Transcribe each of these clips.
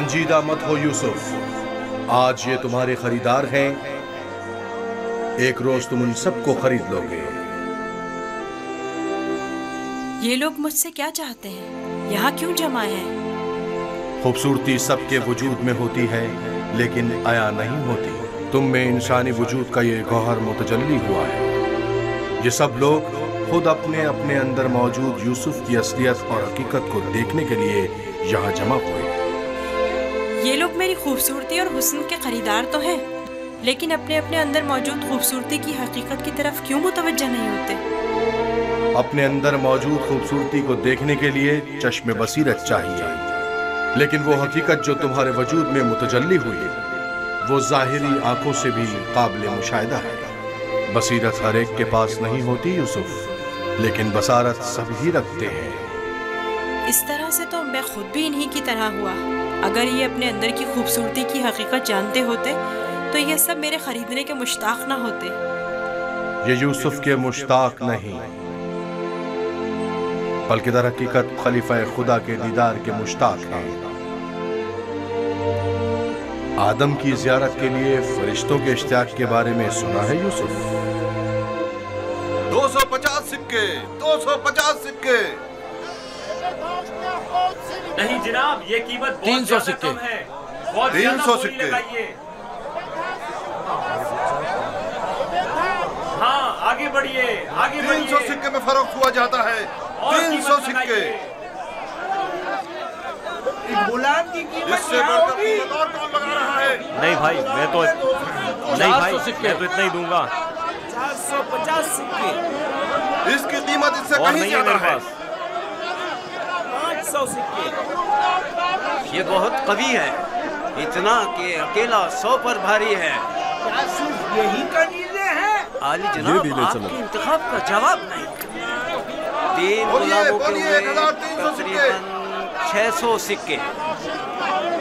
संजीदा मत हो यूसुफ, आज ये तुम्हारे खरीदार हैं, एक रोज तुम उन सबको खरीद लोगे। ये लोग मुझसे क्या चाहते हैं? यहाँ क्यों जमा हैं? खूबसूरती सबके वजूद में होती है लेकिन आया नहीं होती। तुम में इंसानी वजूद का ये गौहर मुतजल्ली हुआ है। ये सब लोग खुद अपने अपने अंदर मौजूद यूसुफ की असलियत और हकीकत को देखने के लिए यहाँ जमा हुए। ये लोग मेरी खूबसूरती और हुस्न के खरीदार तो हैं, लेकिन अपने अपने अंदर मौजूद खूबसूरती की हकीकत की तरफ क्यों मुतवज्जह नहीं होते? अपने अंदर मौजूद खूबसूरती को देखने के लिए चश्मे बसीरत चाहिए, लेकिन वो हकीकत जो तुम्हारे वजूद में मुतजल्ली हुई वो जाहिरी आंखों से भी काबिल मुशाहिदा है। बसीरत हर एक के पास नहीं होती यूसुफ, लेकिन बसारत सभी रखते हैं। इस तरह से तो मैं खुद भी इन्हीं की तरह हुआ। अगर ये अपने अंदर की खूबसूरती की हकीकत जानते होते तो ये सब मेरे खरीदने के मुश्ताक ना होते। ये यूसुफ के मुश्ताक नहीं, बल्कि दर हकीकत खलीफा खुदा के दीदार के मुश्ताक हैं। आदम की ज़ियारत के लिए फरिश्तों के इश्तियाक के बारे में सुना है यूसुफ? 250 सिक्के, 250 सिक्के। नहीं जनाब, ये कीमत 300 सिक्के है। 300 सिक्के। हाँ, आगे बढ़िए, आगे बढ़िए। 300 सिक्के में फरोख्त हुआ जाता है। 300 सिक्के। गुलाम की कीमत इससे बढ़कर कीमत और कौन लगा रहा है? नहीं भाई, मैं तो इतना ही दूंगा। 450 सिक्के। इसकी कीमत इससे और कहीं नहीं है ज्यादा मेरे है। पास। 500 सिक्के। ये बहुत कवि है, इतना कि अकेला 100 पर भारी है। क्या सिर्फ यही का नीले है? आली जनाब, आपके इंतखाब का जवाब नहीं। 3 गुलामों के हुए 1300 सिक्के। तकरीबन 600 सिक्के।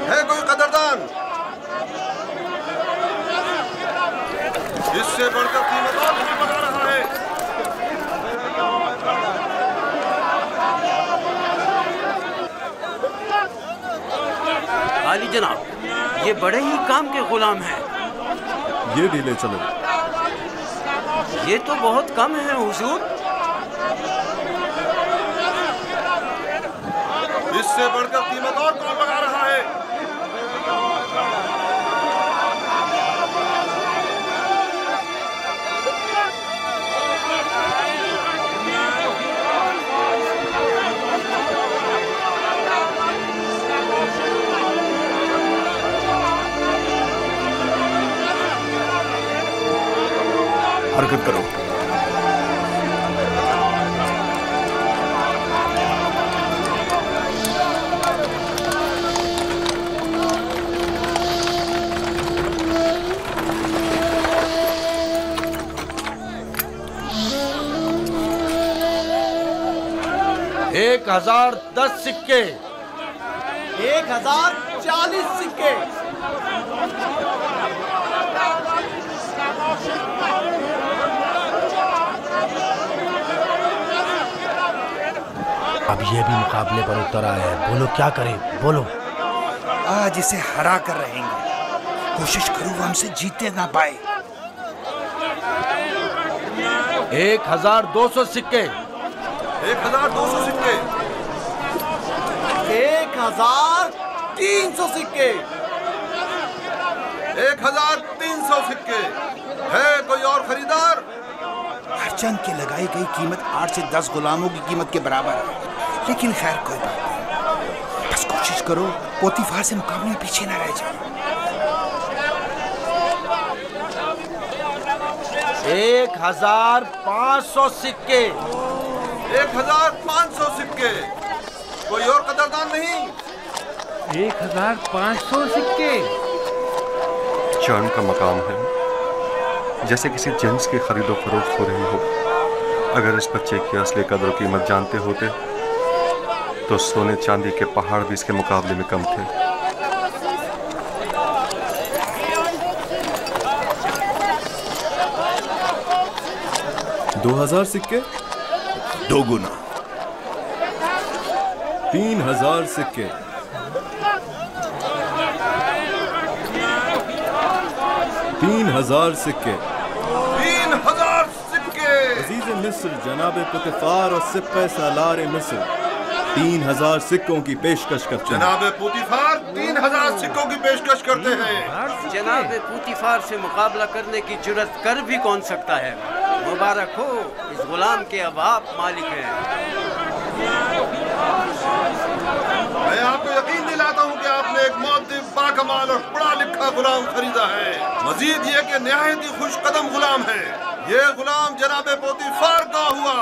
है कोई कदरदान? इससे बढ़कर कीमत और कौन लगा रहा है? आली जनाब, ये बड़े ही काम के गुलाम हैं। ये ढीले चलो। ये तो बहुत कम है हुजूर। इससे बढ़कर कीमत और कौन लगा रहा है? हरकत करो। एक 1010 सिक्के। 1040 सिक्के। अब ये भी मुकाबले पर उतर आया है, बोलो क्या करें, बोलो। आज इसे हरा कर रहेंगे। कोशिश करूँ वो हमसे जीते ना पाए। 1200 सिक्के। 1200 सिक्के। 1300 सिक्के। 1300 सिक्के। है कोई और खरीदार? हरचंद की लगाई गई कीमत 8 से 10 गुलामों की कीमत के बराबर है, लेकिन खैर कोई बात नहीं। बस कोशिश करो पोतीफार से मुकाबले में पीछे ना रह जाओ। 1500 सिक्के। 1500 सिक्के। कोई और कदरदान नहीं? 1500 सिक्के। चांद का मकाम है, जैसे किसी जिन्स की खरीदो फरोख्त हो रही हो। अगर इस बच्चे की असली कदर कीमत जानते होते तो सोने चांदी के पहाड़ भी इसके मुकाबले में कम थे। $2000 सिक्के। 2 गुना। 3000 सिक्के। 3000 सिक्के। 3000 सिक्के। अजीज मिस्र जनाब पुतिफार और सिप्पे सालार मिस्र 3000 सिक्कों की पेशकश करते हैं। जनाब पुतिफार 3000 सिक्कों की पेशकश करते हैं। जनाब पुतिफार से मुकाबला करने की जुर्रत कर भी कौन सकता है। मुबारक हो, इस गुलाम के अब आप मालिक हैं। मैं आपको यकीन दिलाता हूँ कि आपने एक मुअद्दिब, बाकमाल और पढ़ा लिखा गुलाम खरीदा है। मजीद ये कि निहायत ही खुश कदम गुलाम है। ये गुलाम जनाब पोतीफार का हुआ।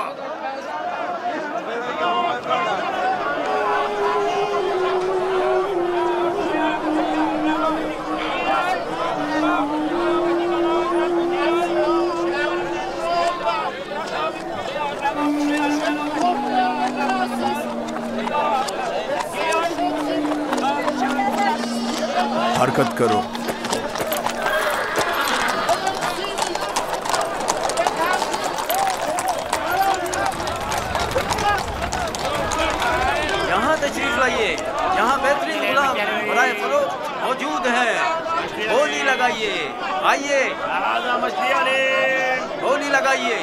हरकत करो। यहाँ तशरीफ लाइए, यहाँ बेहतरीन गुलाम बराए फरोख्त मौजूद है। बोली लगाइए, आइए बोली लगाइए।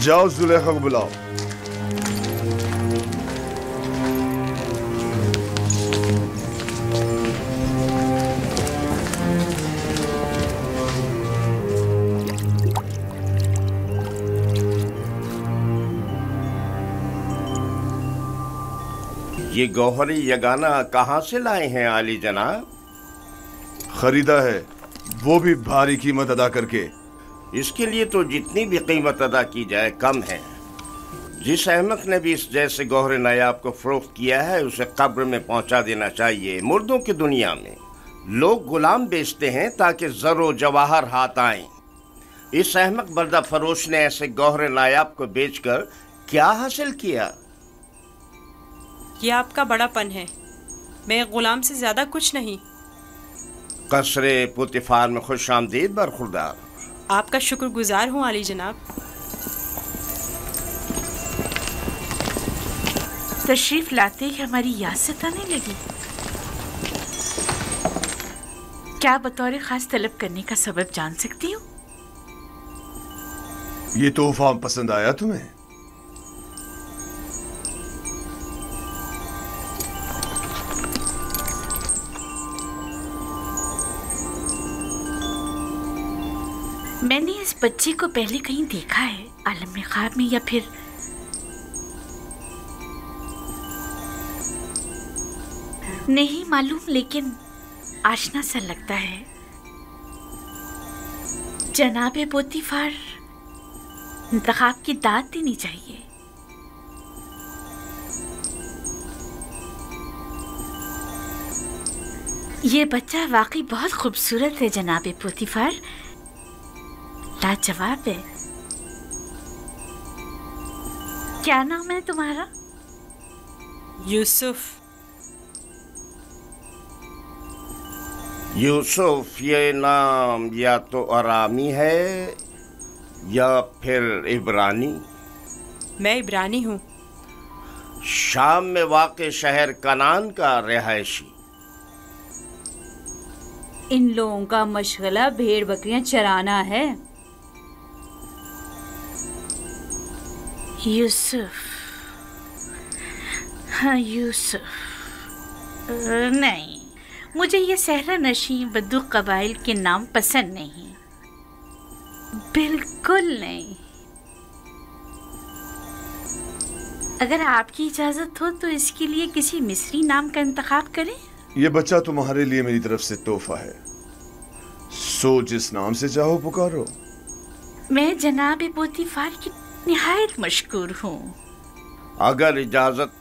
जाओ जुलेखा को बुलाओ। ये गौहरी यगाना कहाँ से लाए हैं आली जनाब? खरीदा है, वो भी भारी कीमत अदा करके। इसके लिए तो जितनी भी कीमत अदा की जाए कम है। जिस अहमक ने भी इस जैसे गौहरे नायाब को फरोख्त किया है उसे कब्र में पहुंचा देना चाहिए। मुर्दों की दुनिया में लोग गुलाम बेचते हैं ताकि ज़रो जवाहर हाथ आएं। इस अहमक बर्दा फरोश ने ऐसे गौहरे नायाब को बेचकर क्या हासिल किया? ये आपका बड़ापन है, मैं गुलाम से ज्यादा कुछ नहीं। कसरे पुतिफार में खुश आमदीद बरखुरदार। आपका शुक्रगुजार हूँ आली जनाब। तशरीफ लाते ही हमारी याद सताने लगी। क्या बतौर खास तलब करने का सबब जान सकती हूँ? ये तोहफा पसंद आया तुम्हें? मैंने इस बच्चे को पहले कहीं देखा है, आलम में ख्वाब में या फिर नहीं मालूम, लेकिन आशना सा लगता है। जनाबे पोतीफार, इंतखाब की दाद देनी चाहिए। ये बच्चा वाकई बहुत खूबसूरत है जनाबे पोतीफार, लाजवाब है। क्या नाम है तुम्हारा? यूसुफ। यूसुफ ये नाम या तो अरामी है या फिर इब्रानी। मैं इब्रानी हूँ। शाम में वाक़े शहर कनान का रिहायशी। इन लोगों का मशगला भेड़ बकरियां चराना है। यूसुफ, हाँ यूसुफ। नहीं, मुझे ये सहरा नशी बद्दू कबाइल के नाम पसंद नहीं, बिल्कुल नहीं। अगर आपकी इजाजत हो तो इसके लिए किसी मिस्री नाम का इंतखाब करें। ये बच्चा तुम्हारे लिए मेरी तरफ से तोहफा है, सो जिस नाम से चाहो पुकारो। मैं जनाब पोतीफार की निहायत मशकूर हूँ। अगर इजाजत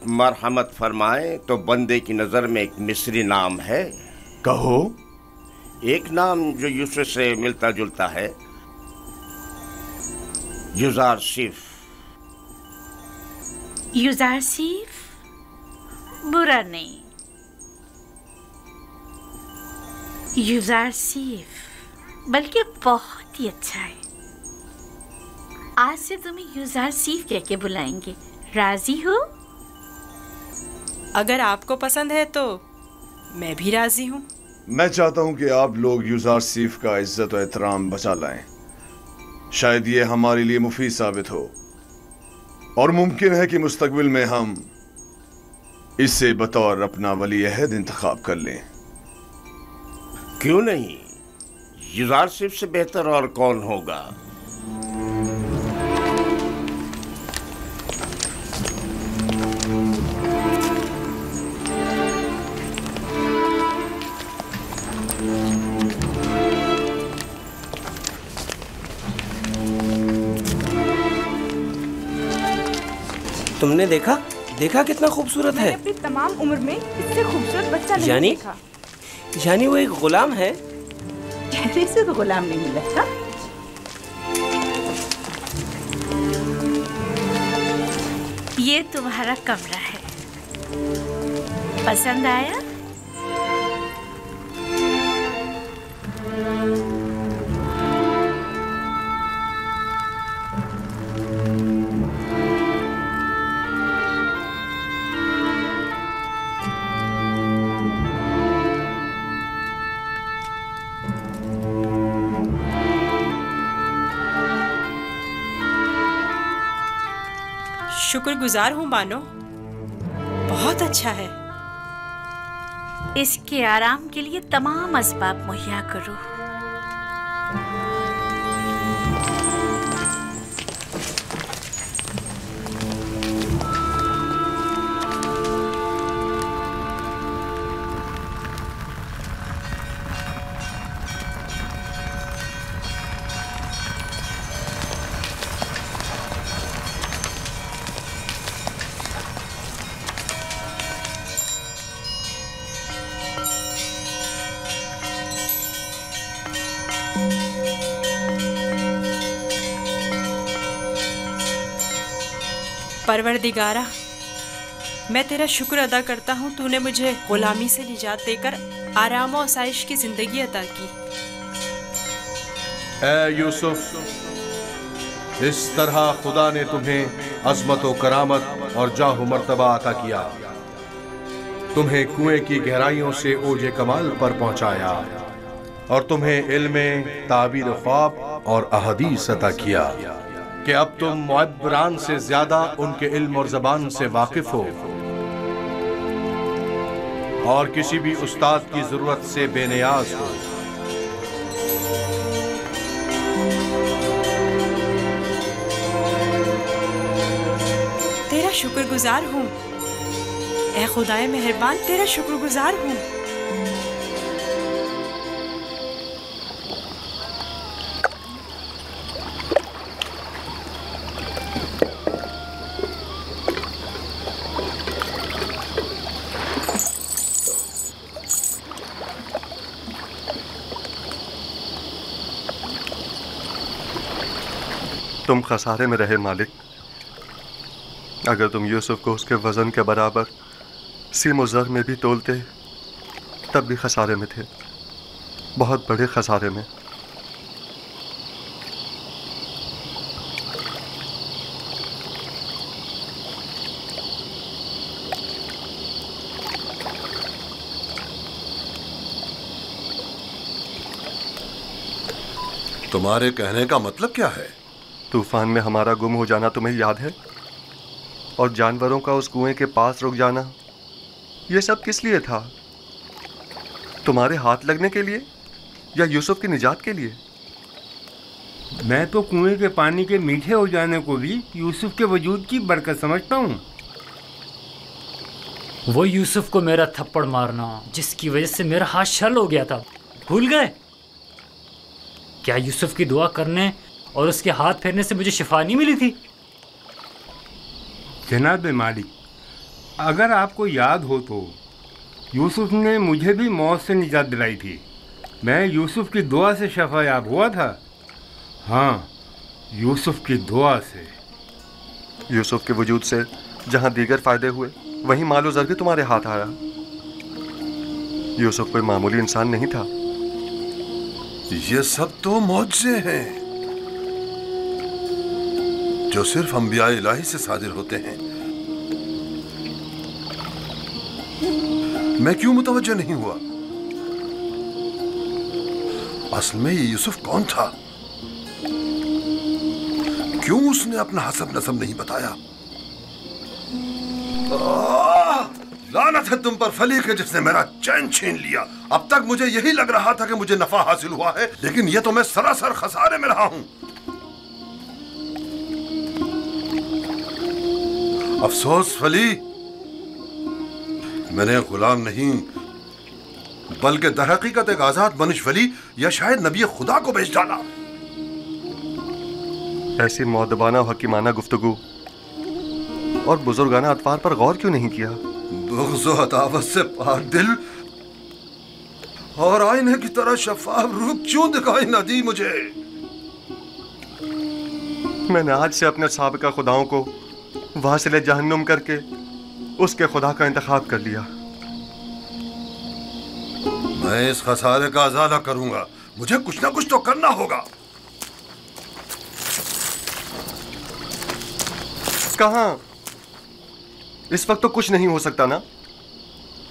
मरहमत फरमाए तो बंदे की नजर में एक मिस्री नाम है। कहो। एक नाम जो यूसुफ से मिलता जुलता है, युजारसिफ। युजारसिफ बुरा नहीं, युजारसिफ बल्कि बहुत ही अच्छा है। आज से तुम्हें युजारसिफ कह के बुलाएंगे, राजी हो? अगर आपको पसंद है तो मैं भी राजी हूँ। मैं चाहता हूँ कि आप लोग युजारसिफ का इज्जत और एहतराम बचा लाएं। शायद ये हमारे लिए मुफीद साबित हो और मुमकिन है कि मुस्तकबिल में हम इसे बतौर अपना वली अहद इंतखाब कर लें। क्यों नहीं, युजारसिफ से बेहतर और कौन होगा। तुमने देखा कितना खूबसूरत है। अपनी तमाम उम्र में इससे खूबसूरत बच्चा नहीं देखा। यानी वो एक गुलाम है। चेहरे से तो गुलाम नहीं लगता। ये तुम्हारा कमरा है, पसंद आया? शुक्रगुजार हूँ बानो, बहुत अच्छा है। इसके आराम के लिए तमाम असबाब मुहैया करो। परवरदिगारा, मैं तेरा शुक्र अदा करता हूँ, तूने मुझे गुलामी से निजात देकर आराम और आसाइश की जिंदगी अता की। ऐ यूसुफ, इस तरह खुदा ने तुम्हें अज़मत और करामत और जाहो मर्तबा अता किया। तुम्हें कुएं की गहराइयों से ओजे कमाल पर पहुंचाया और तुम्हें इल्मे ताबीर ख्वाब और अहदीस अता किया कि अब तुम मुअब्बरान से ज्यादा उनके इल्म और जबान से वाकिफ हो और किसी भी उस्ताद की जरूरत से बेनियाज हो। तेरा शुक्रगुजार हूँ ए खुदाए मेहरबान, तेरा शुक्रगुजार हूँ। तुम खसारे में रहे मालिक। अगर तुम यूसुफ को उसके वजन के बराबर सीम और ज़र में भी तोलते तब भी खसारे में थे, बहुत बड़े खसारे में। तुम्हारे कहने का मतलब क्या है? तूफान में हमारा गुम हो जाना तुम्हें याद है? और जानवरों का उस कुएं के पास रुक जाना, ये सब किस लिए था? तुम्हारे हाथ लगने के लिए या यूसुफ की निजात के लिए? मैं तो कुएं के पानी के मीठे हो जाने को भी यूसुफ के वजूद की बरकत समझता हूँ। वो यूसुफ को मेरा थप्पड़ मारना जिसकी वजह से मेरा हाथ शल हो गया था, भूल गए? क्या यूसुफ की दुआ करने और उसके हाथ फेरने से मुझे शिफा नहीं मिली थी? जनाब मालिक, अगर आपको याद हो तो यूसुफ ने मुझे भी मौत से निजात दिलाई थी। मैं यूसुफ की दुआ से शफायाब हुआ था। हाँ, यूसुफ की दुआ से। यूसुफ के वजूद से जहाँ दीगर फायदे हुए वहीं मालो ज़र भी तुम्हारे हाथ आया। यूसुफ कोई मामूली इंसान नहीं था। ये सब तो मौजज़े हैं जो सिर्फ अंबिया इलाही से सादिर होते हैं। मैं क्यों मुतवज्जो नहीं हुआ? असल में ये यूसुफ कौन था? क्यों उसने अपना हसब नसब नहीं बताया? लानत है तुम पर फली के जिसने मेरा चैन छीन लिया। अब तक मुझे यही लग रहा था कि मुझे नफा हासिल हुआ है, लेकिन यह तो मैं सरासर खसारे में रहा हूं। अफसोस फली, मैंने गुलाम नहीं बल्कि दरहकीकत एक आजाद मनुष्य वली या शायद नबी खुदा को भेज डाला। ऐसी मौदबाना और हकीमाना गुफ्तगू और बुजुर्गाना अतवार पर गौर क्यों नहीं किया? बुग़्ज़ और अदावत से पाक दिल और आईने की तरह शफाफ रूह क्यों दिखाई न दी मुझे? मैंने आज से अपने साबिका खुदाओं को वासिले जहन्नुम करके उसके खुदा का इंतखाब कर लिया। मैं इस खसारे का अज़ाला करूंगा। मुझे कुछ ना कुछ तो करना होगा। कहाँ? इस वक्त तो कुछ नहीं हो सकता ना।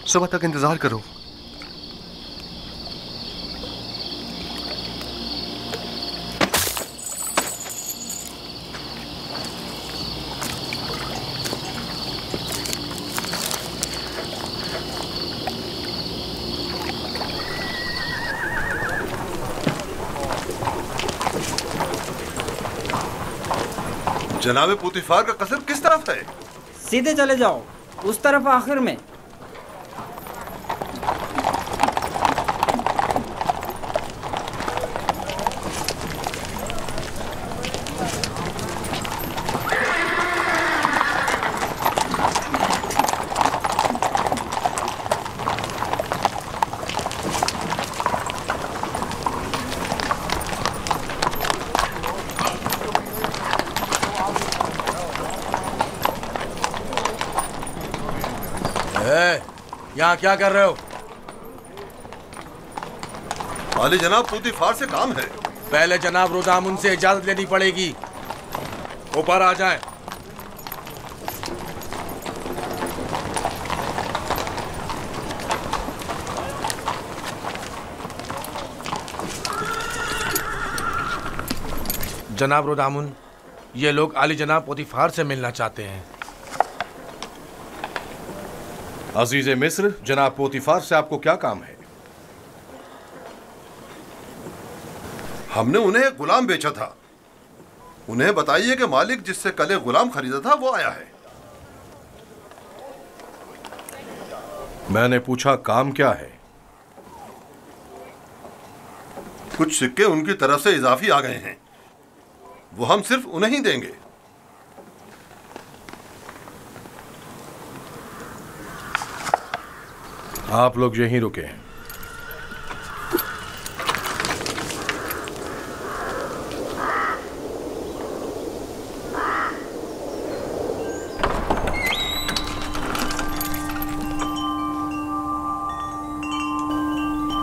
सुबह तक इंतजार करो। जनाबे पुतिफार का कसर किस तरफ है? सीधे चले जाओ, उस तरफ आखिर में। यहाँ क्या कर रहे हो? वाली जनाब, पुतिफार से काम है। पहले जनाब रुदामुन से इजाजत लेनी पड़ेगी। ऊपर आ जाएं। जनाब रोदामुन, ये लोग आली जनाब पोतीफार से मिलना चाहते हैं। अजीज मिस्र, जनाब पोतीफार से आपको क्या काम है? हमने उन्हें एक गुलाम बेचा था। उन्हें बताइए कि मालिक जिससे कल एक गुलाम खरीदा था वो आया है। मैंने पूछा काम क्या है? कुछ सिक्के उनकी तरफ से इजाफी आ गए हैं, वो हम सिर्फ उन्हें ही देंगे। आप लोग यहीं रुके हैं।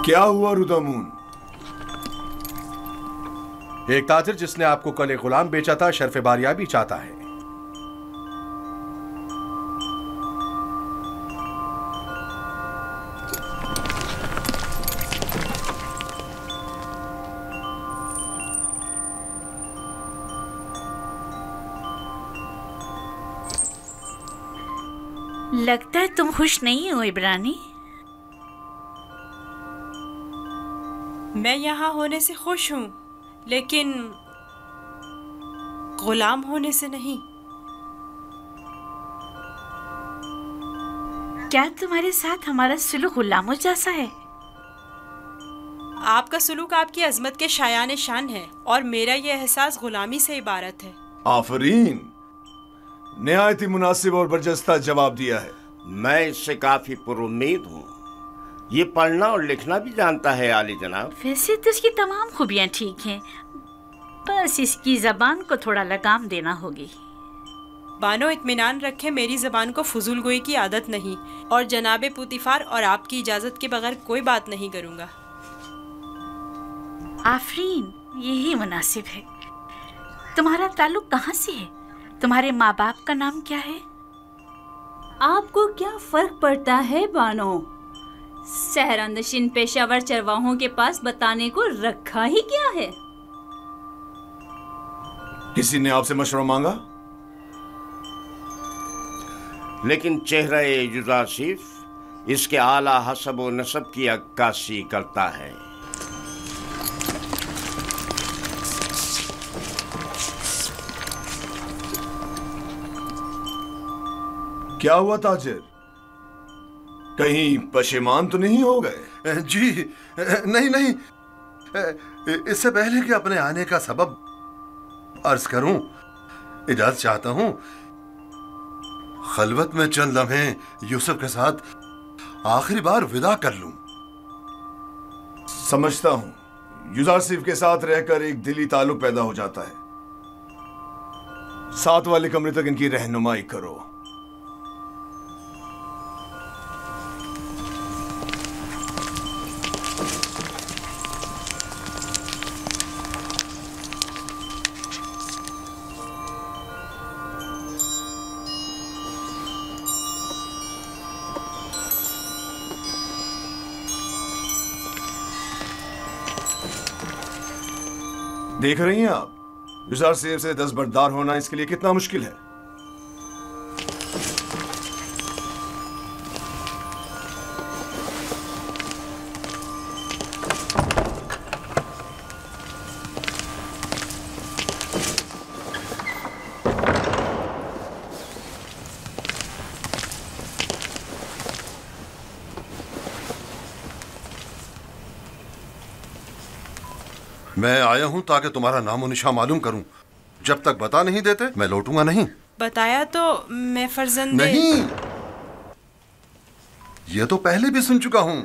क्या हुआ रुदामुन? एक ताजिर जिसने आपको कल एक गुलाम बेचा था शर्फ बारियाबी चाहता है। लगता है तुम खुश नहीं हो इब्रानी। मैं यहाँ होने से खुश हूँ, लेकिन गुलाम होने से नहीं। क्या तुम्हारे साथ हमारा सुलूक गुलामों जैसा है? आपका सुलूक आपकी अजमत के शायान शान है और मेरा ये एहसास गुलामी से इबारत है। आफरीन, निहायत ही मुनासिब और बरजस्ता जवाब दिया है। मैं इससे काफी पुरुम्मीद हूँ। ये पढ़ना और लिखना भी जानता है आली जनाब। वैसे तो इसकी तमाम खूबियाँ ठीक हैं, बस इसकी जबान को थोड़ा लगाम देना होगी। बानो, इत्मीनान रखे, मेरी जबान को फजूल गोई की आदत नहीं और जनाबे पोतीफार और आपकी इजाजत के बगैर कोई बात नहीं करूँगा। आफरीन, यही मुनासिब है। तुम्हारा ताल्लुक कहाँ से है? तुम्हारे माँ बाप का नाम क्या है? आपको क्या फर्क पड़ता है बानो? सहरानशीन पेशावर चरवाहों के पास बताने को रखा ही क्या है? किसी ने आपसे मशवरा मांगा? लेकिन चेहरा युजासिफ इसके आला हसब व नसब की अक्कासी करता है। क्या हुआ ताजिर? कहीं पशेमान तो नहीं हो गए? जी नहीं नहीं, इससे पहले कि अपने आने का सबब अर्ज करूं, इजाजत चाहता हूं खलवत में चंद लम्हे यूसुफ के साथ आखिरी बार विदा कर लूं। समझता हूं, युजासिफ के साथ रहकर एक दिली ताल्लुक पैदा हो जाता है। साथ वाले कमरे तक इनकी रहनुमाई करो। देख रही हैं आप, युजासिफ से दस्तबरदार होना इसके लिए कितना मुश्किल है। मैं आया हूं ताकि तुम्हारा नामो निशा मालूम करूं। जब तक बता नहीं देते मैं लौटूंगा नहीं। बताया तो मैं फर्जंदे नहीं, ये तो पहले भी सुन चुका हूं।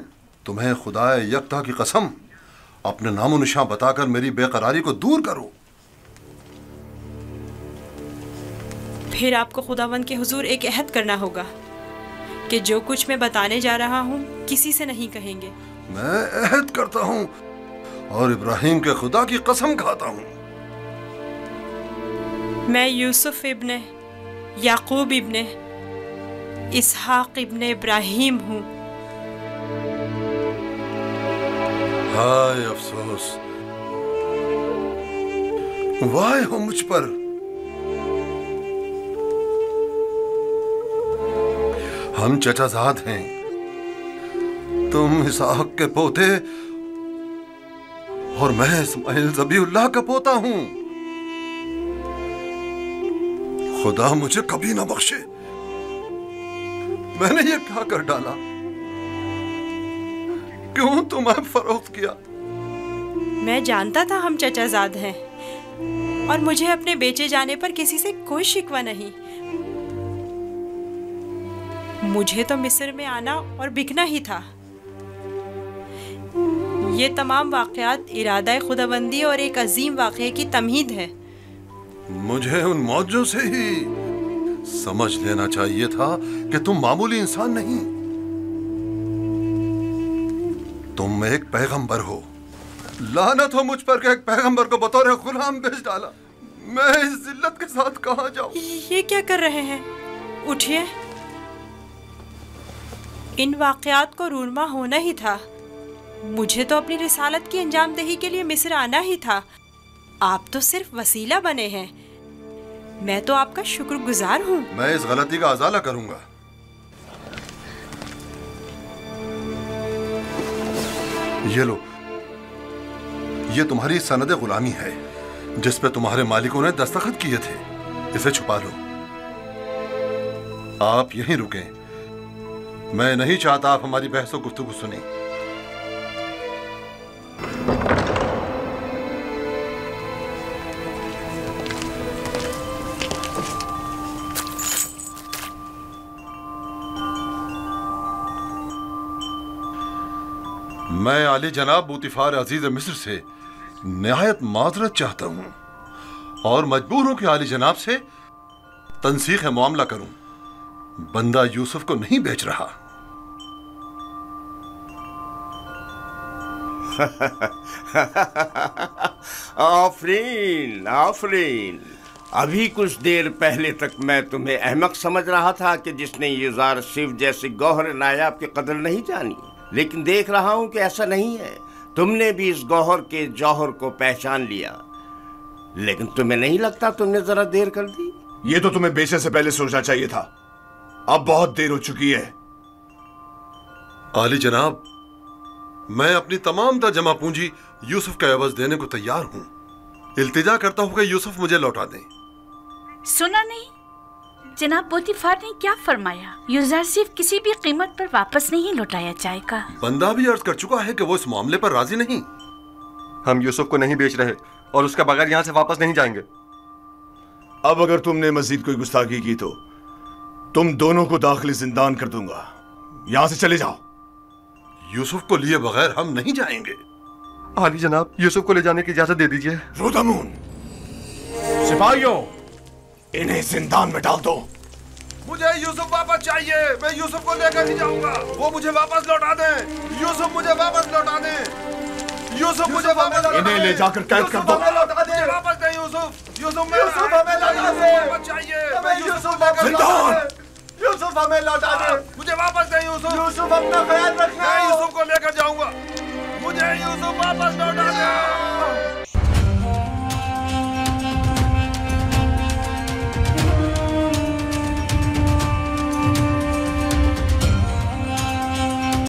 तुम्हें खुदाए यकता की कसम, अपने नामो निशा बताकर मेरी बेकरारी को दूर करो। फिर आपको खुदावंद के हुजूर एक अहद करना होगा कि जो कुछ मैं बताने जा रहा हूँ किसी से नहीं कहेंगे। मैं अहद करता हूँ और इब्राहिम के खुदा की कसम खाता हूँ। मैं यूसुफ इब्ने याकूब इब्ने इसहाक इब्ने इब्राहिम हूँ। हाय अफसोस वाह हो मुझ पर। हम चचाजाद हैं, तुम इसहाक के पोते और मैं इस्माइल ज़बीउल्लाह का पोता हूं। खुदा मुझे कभी ना बख्शे, मैंने ये क्या कर डाला? क्यों तुम्हें फरोख्त किया? मैं जानता था हम चचाजाद हैं और मुझे अपने बेचे जाने पर किसी से कोई शिकवा नहीं। मुझे तो मिस्र में आना और बिकना ही था। ये तमाम वाक़यात इरादा खुदाबंदी और एक अजीम वाक़ये की तमहीद है। मुझे उन मौजों से ही समझ लेना चाहिए था कि तुम मामूली इंसान नहीं, तुम एक पैगंबर हो। लानत हो मुझ पर कि एक पैगंबर को बतौर गुलाम बेच डाला। मैं इस जिल्लत के साथ कहां जाऊं? ये क्या कर रहे हैं? उठिए। इन वाक़यात को रूनमा होना ही था। मुझे तो अपनी रिसालत की अंजामदही के लिए मिस्र आना ही था। आप तो सिर्फ वसीला बने हैं। मैं तो आपका शुक्रगुजार हूँ। मैं इस गलती का अज़ाला करूंगा। ये लो, ये तुम्हारी सनद गुलामी है जिस पे तुम्हारे मालिकों ने दस्तखत किए थे। इसे छुपा लो। आप यहीं रुकें। मैं नहीं चाहता आप हमारी बहसों गुफ्तगू सुने। मैं आली जनाब बूतिफार अजीज मिस्र से निहायत माजरत चाहता हूं और मजबूर हूं कि आली जनाब से तनसीख मामला करूं। बंदा यूसुफ को नहीं बेच रहा। आफरीन आफरीन। अभी कुछ देर पहले तक मैं तुम्हें अहमक समझ रहा था कि जिसने यूज़ार सिर्फ जैसे गौहर नायाब की कदर नहीं जानी, लेकिन देख रहा हूं कि ऐसा नहीं है। तुमने भी इस गौहर के जौहर को पहचान लिया। लेकिन तुम्हें नहीं लगता तुमने जरा देर कर दी? ये तो तुम्हें बेचने से पहले सोचना चाहिए था। अब बहुत देर हो चुकी है। आली जनाब, मैं अपनी तमाम तर जमा पूंजी यूसुफ का एवज देने को तैयार हूं। इल्तिजा करता हूं कि यूसुफ मुझे लौटा दें। सुना नहीं जनाब पोतीफार ने क्या फरमाया? यूज़र सिर्फ किसी भी कीमत पर वापस नहीं लौटाया जाएगा। बंदा भी अर्ज कर चुका है कि वो इस मामले पर राजी नहीं। हम यूसुफ को नहीं बेच रहे और उसके बगैर यहाँ से वापस नहीं जाएंगे। अब अगर तुमने मजीद कोई गुस्ताखी की तो तुम दोनों को दाखिली जिंदान कर दूंगा। यहाँ से चले जाओ। यूसुफ को लिए बगैर हम नहीं जाएंगे। आली जनाब, यूसुफ को ले जाने की इजाजत दे दीजिए। रोदामून, सिपाहियों, इन्हें जिंदान में डाल दो। मुझे यूसुफ वापस चाहिए। मैं यूसुफ को लेकर ही जाऊंगा। वो मुझे वापस लौटा दें। यूसुफ मुझे वापस लौटा दें। यूसुफ मुझे वापस लौटा दें। इन्हें ले जाकर कैद कर दो। मुझे वापस दें यूसुफ। यूसुफ हमें लौटा दें। चाहिए। मैं यूसुफ लेकर यूसुफ हमें लौटा दें। मुझे वापस दें यूसुफ। यूसुफ अपना ख्याल रखना। मैं यूसुफ को लेकर जाऊंगा। मुझे यूसुफ वापस लौटा दें।